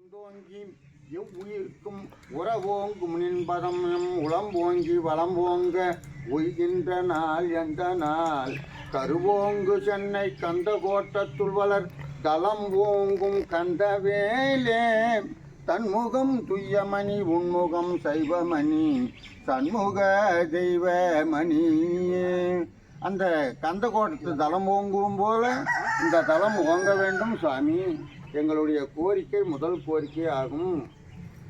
உந்தோங்கி எவ்வுயிர்க்கும் உறவோங்கும் நின்பதம் உளம்போங்கி வளம்போங்க உய்கின்ற நாள் எந்த நாள் கருவோங்கு சென்னை கந்த கோட்டத்துள் வளர் தலம் ஓங்கும் கந்தவேலே தன்முகம் துய்யமணி உன்முகம் சைவமணி சண்முக தெய்வமணியே. அந்த கந்த கோட்டத்து தலம் ஓங்கும் போல இந்த தலம் ஓங்க வேண்டும் சுவாமி. எங்களுடைய கோரிக்கை முதல் கோரிக்கை ஆகும்.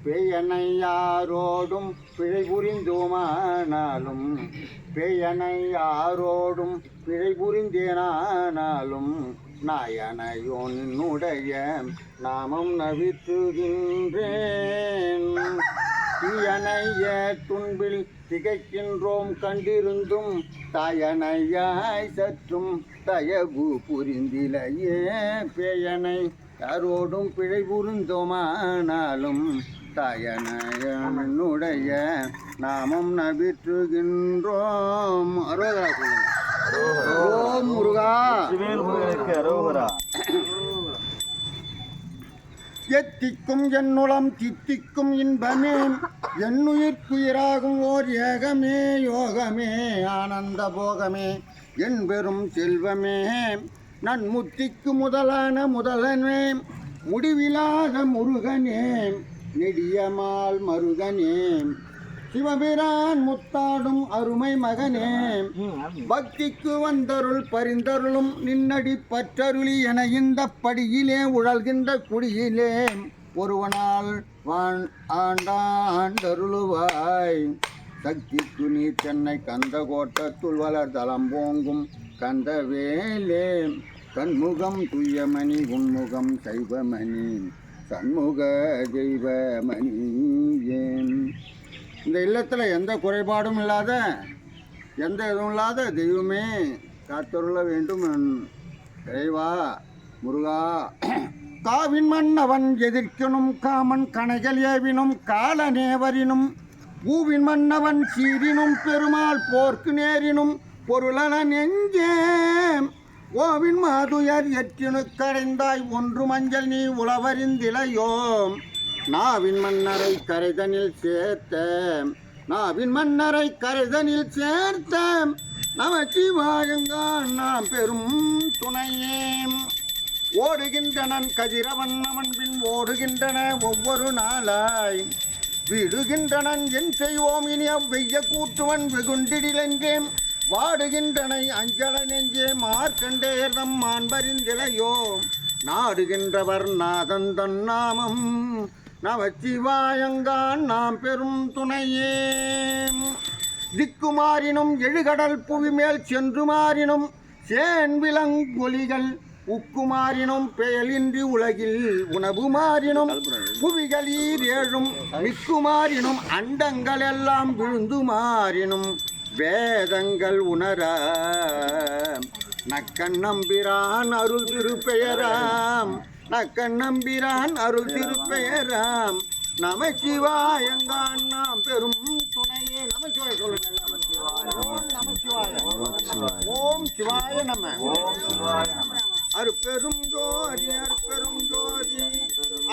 பேயனை யாரோடும் பிழை புரிந்தோமானாலும் பேயனை யாரோடும் பிழை புரிந்தேனானாலும் நாயனையோனுடைய நாமம் நவித்துகின்றேன். தீயனைய துன்பில் திகைக்கின்றோம் கண்டிருந்தும் தாயனையாய் சற்றும் தயவு புரிந்திலையே. பேயனை யாரோடும் பிழை புரிந்தோமானாலும் தாயனையனுடைய நாமம் நபிற்றுகின்றோம். அரோகரா சொல்லுங்க. ஓம் முருகா. எத்திக்கும் என்னுளம் தித்திக்கும் இன்பமே என்னுயிர்க்குயிராகும் ஓர் ஏகமே யோகமே ஆனந்த போகமே என் பெரும் செல்வமே நன்முத்திக்கு முதலான முதலனே முடிவிலாத முருகனே நெடியமால் மருகனே சிவபிரான் முத்தாடும் அருமை மகனே பக்திக்கு வந்தருள் பரிந்தருளும் நின்னடி பற்றருளி என இந்த படியிலே உழல்கின்ற குடியிலே ஒருவனால் ஆண்டாண்டருளுவாய். சக்திக்கு நீர் சென்னை கந்த கோட்டத்துள் வளர் தலம் போங்கும் கந்தவேலே கண்முகம் துய்யமணி உன்முகம் சைவமணி சண்முக தெய்வமணியே. இந்த இல்லத்தில் எந்த குறைபாடும் இல்லாத எந்த இதுவும் இல்லாத தெய்வமே காத்தருள வேண்டும் இறைவா முருகா. காவின் மன்னவன் எதிர்க்கணும் காமன் கணைகள் ஏவினும் காலநேவரினும் பூவின் மன்னவன் சீரினும் பெருமாள் போர்க்கு நேரினும் பொருளன நெஞ்சே ஓவின் மாதுயர் எற்றினு கரைந்தாய் ஒன்று மஞ்சள் நீ உளவறிந்திலையோம். நாவின் மன்னரை கரைதனில் சேர்த்த நாவின் மன்னரை கரைதனில் சேர்த்த நமச்சிவாயங்கான் நாம் பெரும் துணையே. ஓடுகின்றனன் கதிரவன் அவன் பின் ஓடுகின்றன ஒவ்வொரு நாளாய் விடுகின்றனன் என் செய்வோம் இனி அவ்வெய்ய கூட்டுவன் வெகுண்டிடிலென்றேன் வாடுகின்றனை அஞ்சல நெஞ்சே மார்க்கண்டேர் நம் மாண்பறிந்திலையோ. நாடுகின்றவர் நாதன் தன் நாமம் நமச்சிவாயங்கான் நாம் பெரும் துணையே. திக்குமாறினும் எழுகடல் புவி மேல் சென்று மாறினும் சேன் விலங்கொலிகள் உக்குமாறினும் பெயலின்றி உலகில் உணவு மாறினும் புவிகளீர் ஏழும் மிக்குமாறினும் அண்டங்கள் எல்லாம் விழுந்து மாறினும் வேதங்கள் உணர நக்கன் நம்பிரான் அருள் திருப்பெயராம் நக்கன் நம்பிரான் அருள் திருப்பெயராம் நமச்சிவாயங்கான் நாம் பெரும் துணையே. நமச்சிவாய சொல்லுங்க. ஓம் சிவாய நம. அருப்பெரும் ஜோதி அருப்பெரும் ஜோதி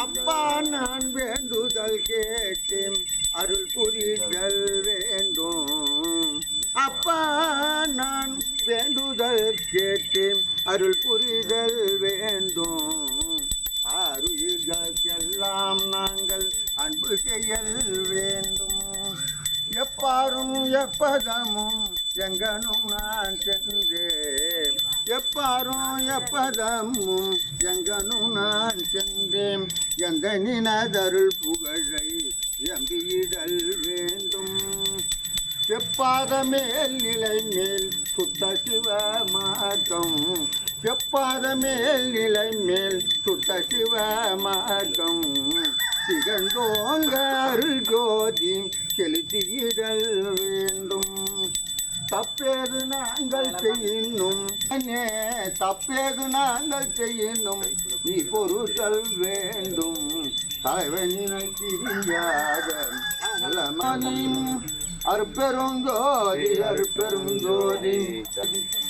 அப்பா நான் வேண்டுதல் கேட்டேன் அருள் புரிதல் வேண்டும். அப்பா நான் வேண்டுதல் கேட்டேன் அருள் புரிதல் வேண்டும். ஆருயிர்களுக்கெல்லாம் நாங்கள் அன்பு செய்யல் வேண்டும். எப்பாரும் எப்பதமும் எங்கனும் நான் சென்றேன் எப்பாரும் எப்பதமும் எங்கனும் நான் சென்றேன் எந்த நினதருள் புகழை எம்பியிடல் வேண்டும். செப்பாத மேல் நிலை மேல் சுத்த சிவ மார்க்கம் செப்பாத மேல் நிலை மேல் சுத்த சிவ மார்க்கம் திகழ்ந்தோங்க அருள் ஜோதி செலுத்தியிடல் வேண்டும். தப்பேது நாங்கள் செய்யணும் தப்பேது நாங்கள் செய்யணும் நீ பொருட்டல் வேண்டும். தலைவனினை திரியாத அருப்பெருஞ்சோதி அருப்பெருஞ்சோதி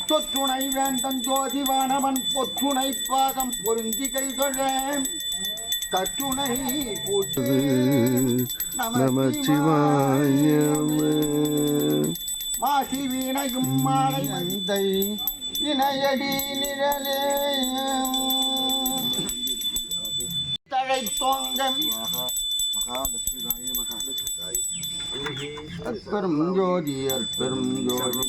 சொத்துணை வேந்தன் ஜோதிவானவன் பொத்துணை பாதம் பொருந்தி கைதொழ கற்றுணை போற்று நமச்சிவாயமே. மாசி வீணையும் மாலை மந்தை இணையடி நிழலே தழை தோங்கம் அற்பெரும் ஜோதி அற்பெரும் ஜோதி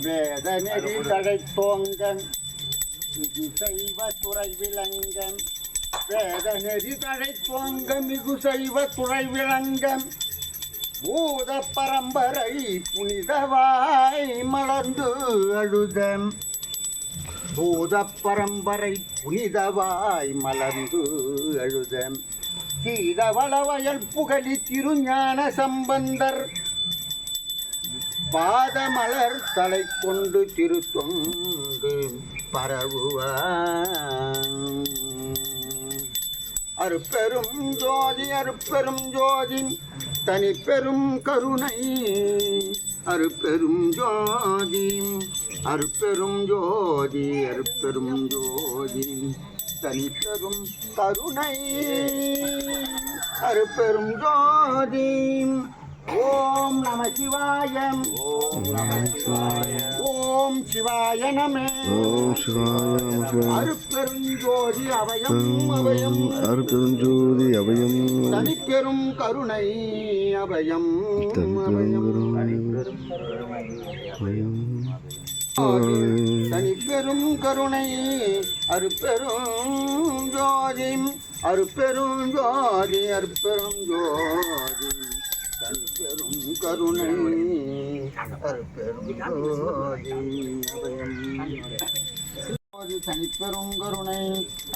வேதநெறி தழை தோங்கம் மிகு செய்வ துறை விளங்கம் வேதநெறி தழை தோங்கம் மிகு செய்வ துறை விளங்கம் பூத பரம்பரை புனிதவாய் மலர்ந்து அழுதம் பூத பரம்பரை புனிதவாய் மலர்ந்து அழுதம் சீதவளவயல் புகழி திருஞான சம்பந்தர் பாதமலர் தலை கொண்டு திருத்தொண்டு பரவுவான் அருப்பெரும் ஜோதி அருப்பெரும் ஜோதி தனிப்பெரும் கருணை அருப்பெரும் ஜோதி அருப்பெரும் ஜோதி அருப்பெரும் ஜோதி தனிப்பெரும் கருணை அருப்பெரும் ஜோதி ஓம் நம சிவாய ஓம் சிவாய நம ஓம் சிவாய நமக. அருப்பெருஞ்சோதி அபயம் அபயம் அருட்பெருஞ்சோதி அபயம் தனிப்பெரும் கருணை அபயம் அபயம். தனிப்பெரும் கருணை அருப்பெரும் ஜோதி அருப்பெரும் ஜோதி அருப்பெரும் ஜோதி தனிப்பெரும் கருணை அருப்பெரும் ஜோதி அபயம் தனிப்பெரும் கருணை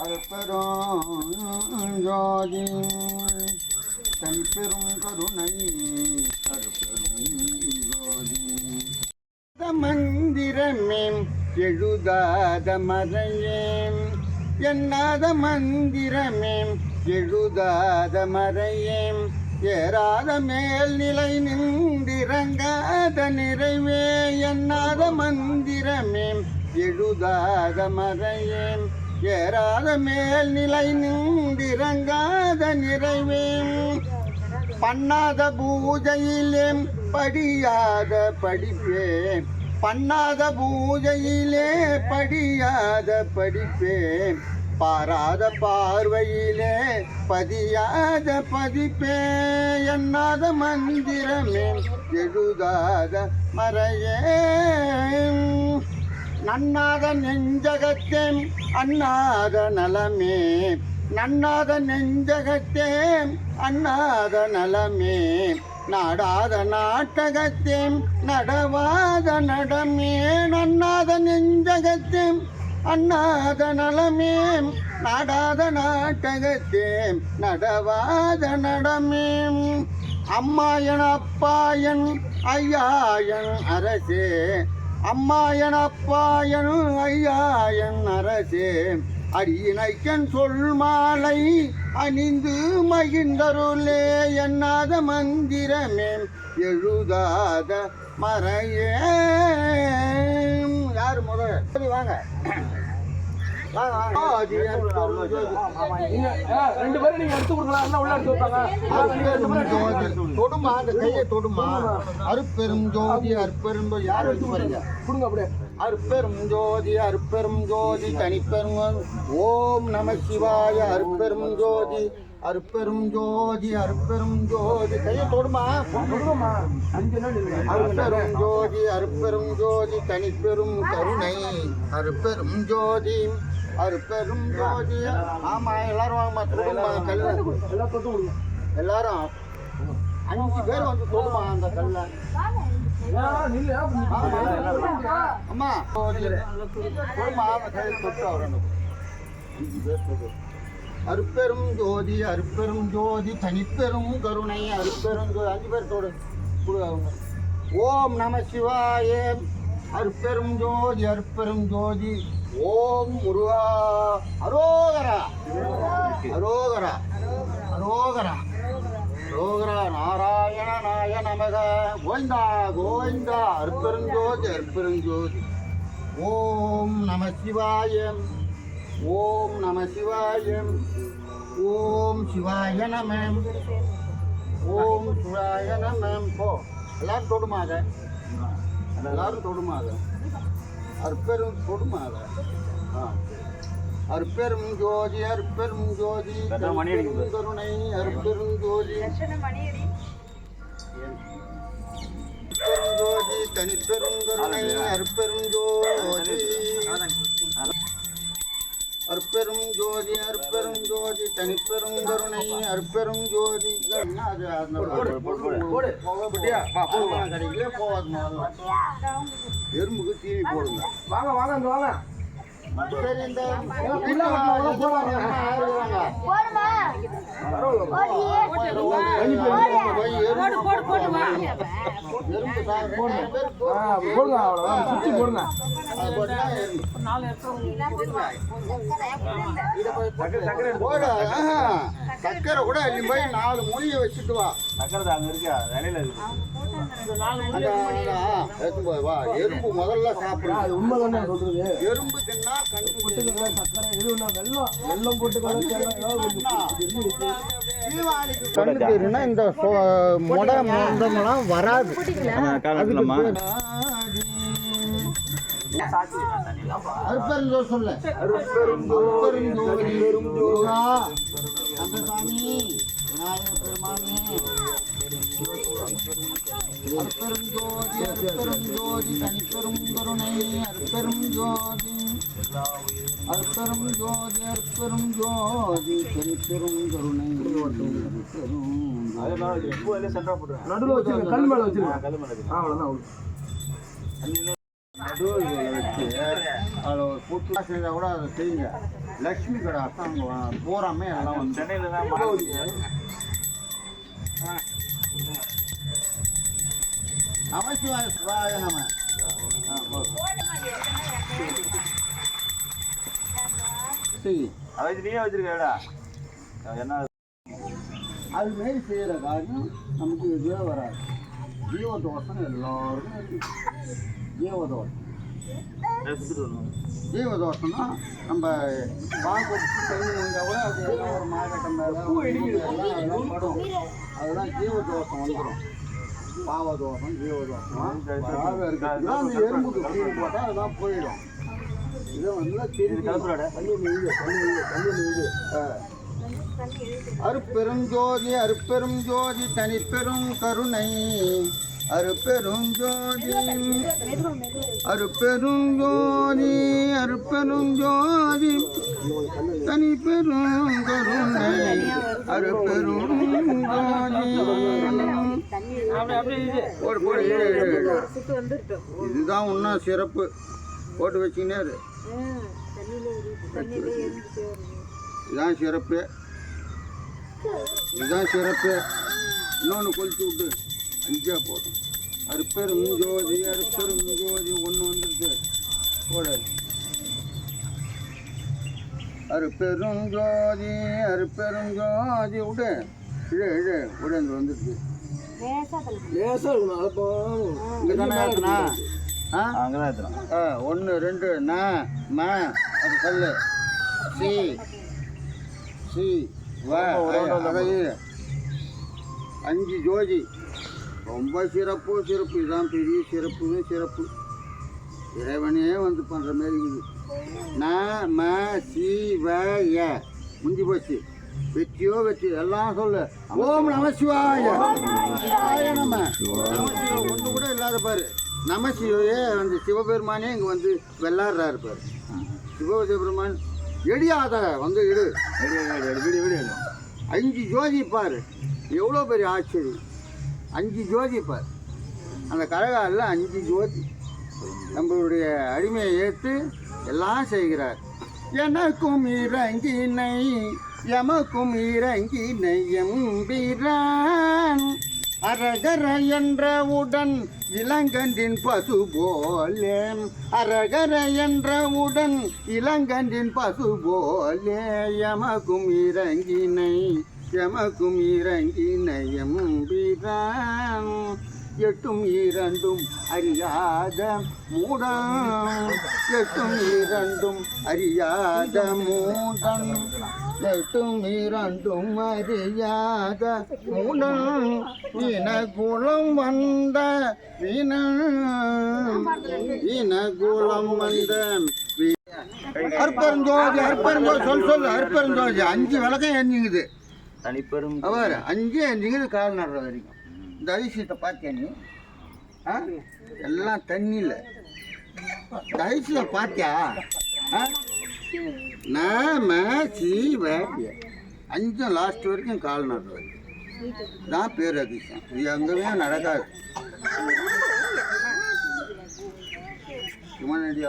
அருப்பெரும் ஜோதி தனிப்பெரும் கருணை அருப்பெரும் ஜோதி மந்திரமே எழுதாத மறையேன் எண்ணாத மந்திரமே எழுதாத மறையேன் ஏறாத மேல்நிலை நின்றிறங்காத நிறைவே எண்ணாத மந்திரமே எழுதாத மறையேன் ஏறாத மேல்நிலை நின்றிறங்காத நிறைவே பண்ணாத பூஜையிலே படியாத படிப்பே பண்ணாத பூஜையிலே படியாத படிப்பே பாராத பார்வையிலே பதியாத பதிப்பே எண்ணாத மந்திரமே எழுதாத மறையே நன்னாத நெஞ்சகத்தே அண்ணாத நலமே நன்னாத நெஞ்சகத்தே அண்ணாத நலமே நாடாத நாட்டகத்தே நடவாத நடமே நன்னாத நெஞ்சகத்தே அண்ணாத நலமே நாடாத நாட்டகத்தே நடவாத நடமே அம்மாயன் அப்பாயன் ஐயாயன் அரசே அம்மாயன் அப்பாயன் ஐயாயன் அரசே அடியினைக்கன் சொல் மாலை அணிந்து மகிழ்ந்தருளே எண்ணாத மந்திரமே எழுதாத மறையே யார் முதல் வாங்க ரெண்டு பேரும் நீங்க எடுத்து கொடுக்கலாம் உள்ள எடுத்து வைப்பாங்க. தொடுமா அந்த கையை தொடுமா அருப்பெரும் ஜோதி அற்பெரும் யார் எடுத்து பாருங்க கொடுங்க அப்படியே. அருப்பெரும் ஜோதி அருப்பெரும் ஜோதி தனிப்பெரும் ஓம் நம சிவாய அருப்பெரும் ஜோதி அருப்பெரும் ஜோதி அருப்பெரும் ஜோதி கையை தொடுமா கொடுங்கம்மா. 5 நாள் இருக்கு. அருப்பெரும் ஜோதி அருப்பெரும் ஜோதி தனிப்பெரும் கருணை அருப்பெரும் ஜோதி அருப்பெரும் ஜோதி ஆமா எல்லாரும் வாங்கம்மா தொடுமா கல்ல எல்லாம் தொட்டு கொடுங்க. எல்லாரும் 5 பேர் வந்து தொடுமா அந்த கல்ல நில்லு. அம்மா தொடுமா கை தொட்டு வரணும் 5 பேர் தொடு அருப்பெரும் ஜோதி அருப்பெரும் ஜோதி தனிப்பெரும் கருணை அருப்பெரும் ஜோதி 5 பேர் தொடு ஓம் நம சிவாய அருப்பெரும் ஜோதி அருப்பெரும் ஜோதி ஓம் முருகா அரோகரா அரோகரா அரோகரா ரோகரா நாராயணனாய நமக கோவிந்தா கோவிந்தா அற்பெருஞ்சோதி அற்பெருஞ்சோதி ஓம் நம சிவாயம் ஓம் நம சிவாயம் ஓம் சிவாய நம ஓம் சிவாய நம போ எல்லாரும் தொடுமாக எல்லாரும் தொடுமாக அற்பெரும் தொடுமாக அற்பெரும் ஜோதி அற்பெரும் ஜோதி கருணை அற்பெரும் ஜோதி ஜோதி தனிப்பெரும் கருணை அற்பெரும் ஜோதி அற்பெரும் ஜோதி அற்பெரும் ஜோதி தனிப்பெரும் கருணை அற்பெரும் ஜோதி கிடைக்கல போவாது எறும்புக்கு தீனி போடுங்க வாங்க வாங்க அங்க வாங்க சரி இந்த போடுங்க அவ்வளோதான் சுற்றி போடுங்க சக்கரை கூட நீ போய் 4 மொழியை வச்சுட்டு வா. வா எறும்பு முதல்ல சாப்பிடும். அது உண்மைதானே சொல்றது. எறும்பு தின்னா சக்கரை எதுவும் வெள்ளம் போட்டு கண்ணுக்குன்னா இந்த மொடை மொந்தமெல்லாம் வராது. அற்பெருஞ்சோதி சொல்ல கந்தசாமி விநாயகர் பெருமானே அற்பெரும் ஜோதி அற்பெரும் ஜோதி தனிப்பெரும் கருணை அற்பெரும் ஜோதி அற்பெரும் ஜோதி அற்பெரும் ஜோதி தனிப்பெரும் கருணை நடுவில் வச்சிருங்க கல் மேலே வச்சிருங்க அவ்வளோதான் அதில் புத்து செய்தால் கூட அதை செய்யுங்க. லக்ஷ்மி கடை அசாங்க பூராமே எல்லாம் வந்து சென்னையில் தான் நமசிவாய சிவாய நம. அது மாரி செய்கிற காரியம் நமக்கு இதுவே வராது. ஜீவதோஷம் எல்லாருக்கும் இருக்கு. ஜீவதோஷம்னா நம்ம பாம்பு தண்ணி வந்தால் கூட அது எல்லாம் ஒரு மாவட்டம் மேலே எல்லாம் படும். அதெல்லாம் ஜீவதோஷம் வந்துடும். பாவதோஷம் ஜீவதோஷம் அந்த எறும்புக்கு தீனி போட்டால் அதெல்லாம் போயிடும். இதை வந்து அருப்பெருஞ்சோதி அருப்பெரும் ஜோதி தனிப்பெரும் கருணை அருப்பெரும் ஜோதி அருப்பெரும் ஜோதி அருப்பெரும் ஜோதி தனிப்பெரும் கருணை அருப்பெரும் ஜோதி. இதுதான் இன்னும் சிறப்பு. போட்டு வச்சிங்கன்னா இதுதான் சிறப்பு. இதுதான் சிறப்பு. இன்னொன்று கொளுத்து விட்டு 5 போதும். அற்பெரும் ஜோதி அற்பெரும் ஜோதி ஒன்று வந்துருக்கு போட. அற்பெரும் ஜோதி அற்பெரும் ஜோதி விடு. இழு இழு விடு. அங்கே வந்துருக்கு. இங்கே தானே ஏற்றுனா? அங்கே தான் ஏற்றுனா. 1 2 ந ம அது கல் சி சி வ 5 ஜோதி. ரொம்ப சிறப்பு சிறப்பு. இதுதான் பெரிய சிறப்புன்னு சிறப்பு. இறைவனே வந்து பண்ணுற மாரி இருக்குது. ந ம சி வ ய முந்தி போச்சு. வெற்றியோ வெற்றி எல்லாம் சொல்லு. ஓம் நம சிவாய நம. ஒன்று கூட இல்லாத பாரு. நம சிவையே அந்த சிவபெருமானே இங்கே வந்து வெள்ளாடுறாரு பாரு. சிவபெருமான் எடியாத வந்து இடு. 5 ஜோதி பாரு. எவ்வளோ பெரிய ஆச்சரியம். 5 ஜோதி பார். அந்த கழகாலில் 5 ஜோதி. நம்மளுடைய அடிமையை ஏற்று எல்லாம் செய்கிறார். எனக்கும் இறங்கினை எமக்கும் இறங்கினை எம்பிரான் அரகர என்றவுடன் இளங்கன்றின் பசு போலே அரகர என்றவுடன் இளங்கன்றின் பசு போலே எமக்கும் இறங்கினை எமக்கும் இறங்கினயம் பிரான் எட்டும் இரண்டும் அறியாத மூடன் எட்டும் இரண்டும் அறியாத மூடன் எட்டும் இரண்டும் அறியாத மூடன் வீணகுலம் வந்த வீணகுலம் வந்த அற்பெருஞ்சோதி அற்பெருஞ்சோதி சொல்லு அற்பெருஞ்சோதி 5 விளக்கம் எரிஞ்சுங்குது தனிப்பெரும் அவர் 5 எரிஞ்சுங்குது கால் நடுற வரைக்கும் இந்த ஐசியத்தை பார்த்தியா நீ எல்லாம் தண்ணியில் இந்த ஐசியை பார்த்தியா நாம சீவ 5 லாஸ்ட் வரைக்கும் கால் நடுற வரைக்கும் தான் பேர் அதிசயம் இது எங்கேயுமே நடக்காது சிவனடி